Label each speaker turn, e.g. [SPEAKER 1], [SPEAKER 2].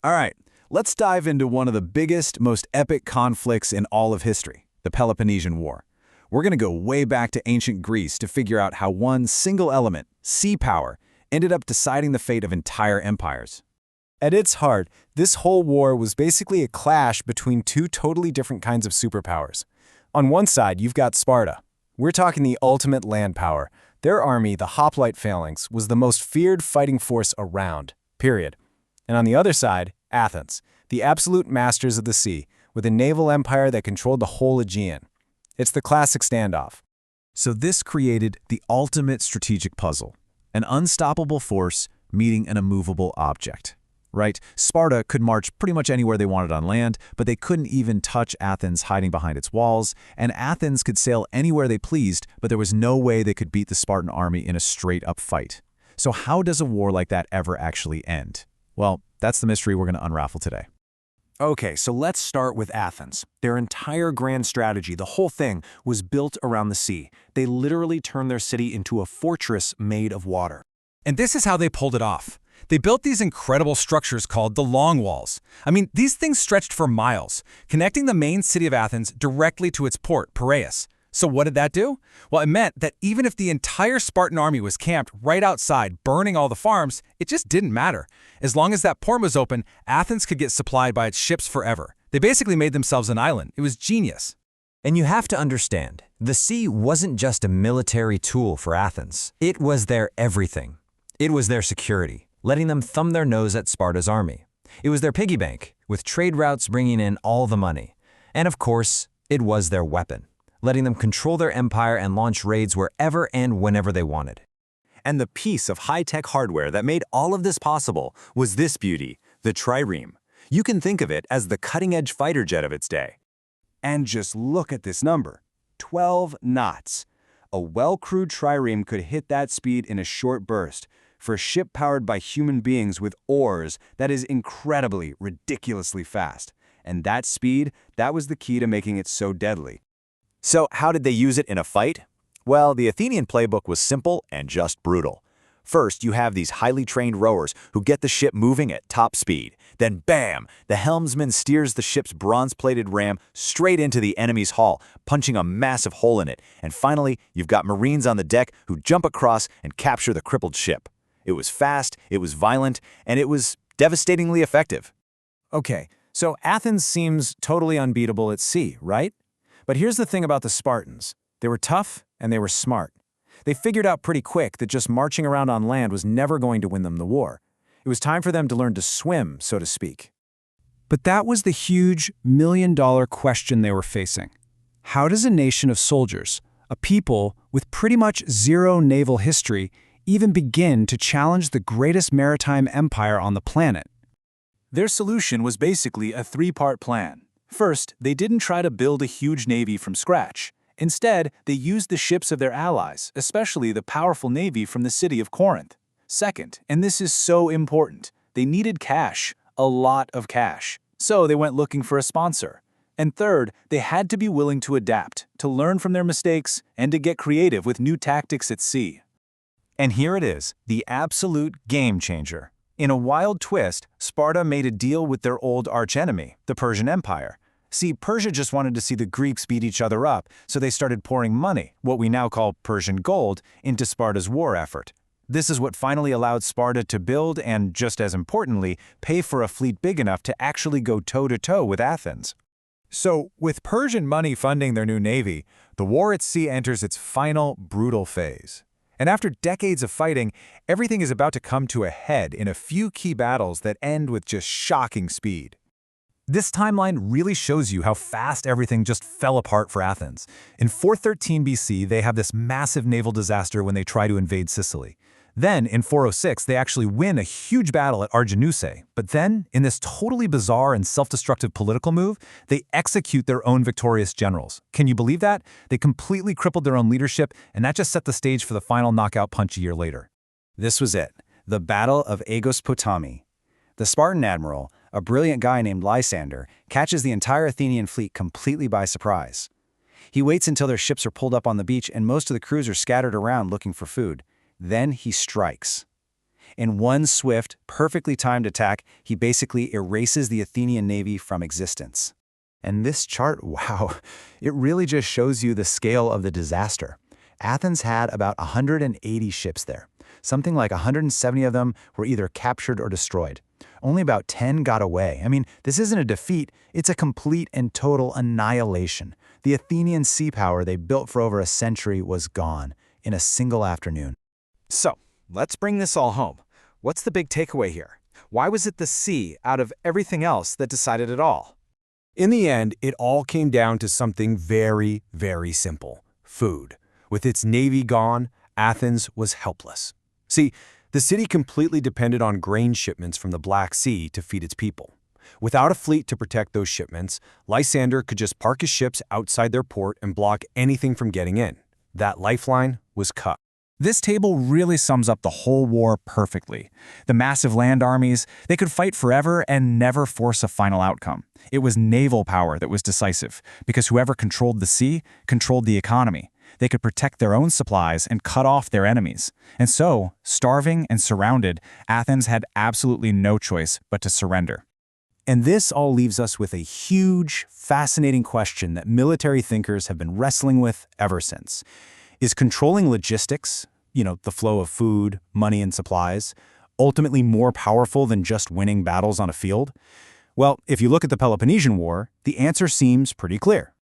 [SPEAKER 1] All right, let's dive into one of the biggest, most epic conflicts in all of history, the Peloponnesian War. We're going to go way back to ancient Greece to figure out how one single element, sea power, ended up deciding the fate of entire empires.
[SPEAKER 2] At its heart, this whole war was basically a clash between two totally different kinds of superpowers. On one side, you've got Sparta. We're talking the ultimate land power. Their army, the hoplite phalanx, was the most feared fighting force around, period. And on the other side, Athens, the absolute masters of the sea, with a naval empire that controlled the whole Aegean. It's the classic standoff.
[SPEAKER 1] So this created the ultimate strategic puzzle, an unstoppable force meeting an immovable object. Right? Sparta could march pretty much anywhere they wanted on land, but they couldn't even touch Athens hiding behind its walls, and Athens could sail anywhere they pleased, but there was no way they could beat the Spartan army in a straight-up fight. So how does a war like that ever actually end? Well, that's the mystery we're going to unravel today.
[SPEAKER 2] Okay, so let's start with Athens. Their entire grand strategy, the whole thing, was built around the sea. They literally turned their city into a fortress made of water.
[SPEAKER 3] And this is how they pulled it off. They built these incredible structures called the Long Walls. I mean, these things stretched for miles, connecting the main city of Athens directly to its port, Piraeus. So what did that do? Well, it meant that even if the entire Spartan army was camped right outside, burning all the farms, it just didn't matter. As long as that port was open, Athens could get supplied by its ships forever. They basically made themselves an island. It was genius.
[SPEAKER 4] And you have to understand, the sea wasn't just a military tool for Athens. It was their everything. It was their security, letting them thumb their nose at Sparta's army. It was their piggy bank, with trade routes bringing in all the money. And of course, it was their weapon, letting them control their empire and launch raids wherever and whenever they wanted.
[SPEAKER 5] And the piece of high-tech hardware that made all of this possible was this beauty, the trireme. You can think of it as the cutting-edge fighter jet of its day.
[SPEAKER 2] And just look at this number, 12 knots. A well-crewed trireme could hit that speed in a short burst. For a ship powered by human beings with oars, that is incredibly, ridiculously fast. And that speed, that was the key to making it so deadly.
[SPEAKER 5] So how did they use it in a fight? Well, the Athenian playbook was simple and just brutal. First, you have these highly trained rowers who get the ship moving at top speed. Then bam, the helmsman steers the ship's bronze-plated ram straight into the enemy's hull, punching a massive hole in it. And finally, you've got Marines on the deck who jump across and capture the crippled ship. It was fast, it was violent, and it was devastatingly effective.
[SPEAKER 2] Okay, so Athens seems totally unbeatable at sea, right? But here's the thing about the Spartans. They were tough and they were smart. They figured out pretty quick that just marching around on land was never going to win them the war. It was time for them to learn to swim, so to speak.
[SPEAKER 6] But that was the huge million-dollar question they were facing. How does a nation of soldiers, a people with pretty much zero naval history, even begin to challenge the greatest maritime empire on the planet?
[SPEAKER 1] Their solution was basically a three-part plan. First, they didn't try to build a huge navy from scratch. Instead, they used the ships of their allies, especially the powerful navy from the city of Corinth. Second, and this is so important, they needed cash, a lot of cash. So they went looking for a sponsor. And third, they had to be willing to adapt, to learn from their mistakes, and to get creative with new tactics at sea.
[SPEAKER 5] And here it is, the absolute game changer. In a wild twist, Sparta made a deal with their old archenemy, the Persian Empire. See, Persia just wanted to see the Greeks beat each other up, so they started pouring money, what we now call Persian gold, into Sparta's war effort. This is what finally allowed Sparta to build and, just as importantly, pay for a fleet big enough to actually go toe-to-toe with Athens.
[SPEAKER 1] So, with Persian money funding their new navy, the war at sea enters its final, brutal phase. And after decades of fighting, everything is about to come to a head in a few key battles that end with just shocking speed. This timeline really shows you how fast everything just fell apart for Athens. In 413 BC, they have this massive naval disaster when they try to invade Sicily. Then, in 406, they actually win a huge battle at Arginusae. But then, in this totally bizarre and self-destructive political move, they execute their own victorious generals. Can you believe that? They completely crippled their own leadership, and that just set the stage for the final knockout punch a year later.
[SPEAKER 2] This was it, the Battle of Aegospotami. The Spartan admiral, a brilliant guy named Lysander, catches the entire Athenian fleet completely by surprise. He waits until their ships are pulled up on the beach and most of the crews are scattered around looking for food. Then he strikes. In one swift, perfectly timed attack, he basically erases the Athenian navy from existence. And this chart, wow, it really just shows you the scale of the disaster. Athens had about 180 ships there. Something like 170 of them were either captured or destroyed. Only about 10 got away. I mean, this isn't a defeat, it's a complete and total annihilation. The Athenian sea power they built for over a century was gone in a single afternoon.
[SPEAKER 3] So, let's bring this all home. What's the big takeaway here? Why was it the sea, out of everything else, that decided it all?
[SPEAKER 2] In the end, it all came down to something very, very simple: food. With its navy gone, Athens was helpless. See, the city completely depended on grain shipments from the Black Sea to feed its people. Without a fleet to protect those shipments, Lysander could just park his ships outside their port and block anything from getting in. That lifeline was cut.
[SPEAKER 6] This table really sums up the whole war perfectly. The massive land armies, they could fight forever and never force a final outcome. It was naval power that was decisive, because whoever controlled the sea controlled the economy. They could protect their own supplies and cut off their enemies. And so, starving and surrounded, Athens had absolutely no choice but to surrender.
[SPEAKER 2] And this all leaves us with a huge, fascinating question that military thinkers have been wrestling with ever since. Is controlling logistics, the flow of food, money, and supplies, ultimately more powerful than just winning battles on a field? Well, if you look at the Peloponnesian War, the answer seems pretty clear.